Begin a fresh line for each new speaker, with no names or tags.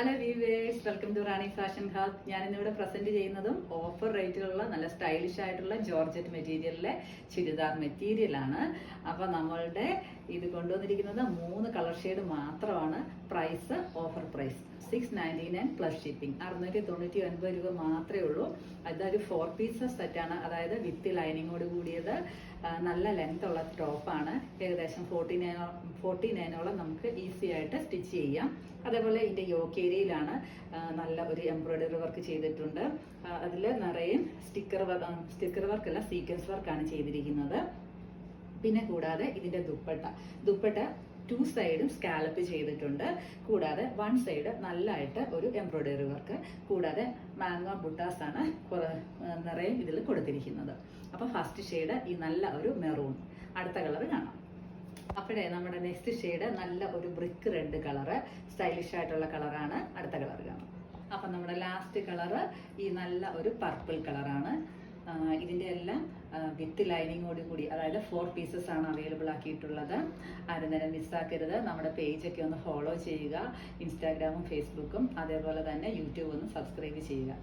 Hello viewers, welcome to Rani fashion hub. ഞാനിന്നിവിടെ present ചെയ്യുന്നതും offer റേറ്റിലുള്ള നല്ല സ്റ്റൈലിഷ് ആയിട്ടുള്ള ജോർജറ്റ് മെറ്റീരിയലിലെ ചുരിദാർ മെറ്റീരിയലാണ്. അപ്പോൾ നമ്മളുടെ ഇത് കൊണ്ടുവന്നിരിക്കുന്നത് 3 കളർ ഷെയ്ഡ് മാത്രമാണ്. Price offer price 699 plus shipping, 699 രൂപ മാത്രമേ ഉള്ളൂ. അതൊരു 4 പീസസ് സെറ്റാണ്, അതായത് വിത്ത് ലൈനിങ്ങോട് കൂടിയത്. നല്ല ലെങ്ത് ഉള്ള ടോപ്പാണ്. ഏകദേശം 49ഓളം നമുക്ക് ഈസി ആയിട്ട് സ്റ്റിച്ച് ചെയ്യാം. അതേപോലെ ഇതിൻ്റെ യോക്ക് ഏരിയയിലാണ് നല്ല ഒരു എംബ്രോയിഡറി വർക്ക് ചെയ്തിട്ടുണ്ട്. അതിൽ നിറയെ സ്റ്റിക്കർ വർക്കല്ല, സീക്വൻസ് വർക്കാണ് ചെയ്തിരിക്കുന്നത്. പിന്നെ കൂടാതെ ഇതിൻ്റെ ദുപ്പട്ട 2 സൈഡും സ്കാലപ്പ് ചെയ്തിട്ടുണ്ട്. കൂടാതെ 1 സൈഡ് നല്ലതായിട്ട് ഒരു എംബ്രോയിഡറി വർക്ക്, കൂടാതെ മാംഗോ ബുട്ടാസ് ആണ് നിറയെ ഇതിൽ കൊടുത്തിരിക്കുന്നത്. അപ്പോൾ ഫസ്റ്റ് ഷെയ്ഡ് ഈ നല്ല ഒരു മെറൂൺ. അടുത്ത കളർ കാണാം. അപ്പോഴേ നമ്മുടെ നെക്സ്റ്റ് ഷെയ്ഡ് നല്ല ഒരു ബ്രിക്ക് റെഡ് കളറ്, സ്റ്റൈലിഷ് ആയിട്ടുള്ള കളറാണ്. അടുത്ത കളർ കാണാം. അപ്പം നമ്മുടെ ലാസ്റ്റ് കളറ് ഈ നല്ല ഒരു പർപ്പിൾ കളറാണ്. ഇതിൻ്റെ എല്ലാം വിത്ത് ലൈനിങ്ങോട് കൂടി, അതായത് 4 പീസസ് ആണ് അവൈലബിൾ ആക്കിയിട്ടുള്ളത്. ആരും നേരം മിസ്സാക്കരുത്. നമ്മുടെ പേജൊക്കെ ഒന്ന് ഫോളോ ചെയ്യുക. ഇൻസ്റ്റാഗ്രാമും ഫേസ്ബുക്കും അതേപോലെ തന്നെ യൂട്യൂബ് ഒന്ന് സബ്സ്ക്രൈബ് ചെയ്യുക.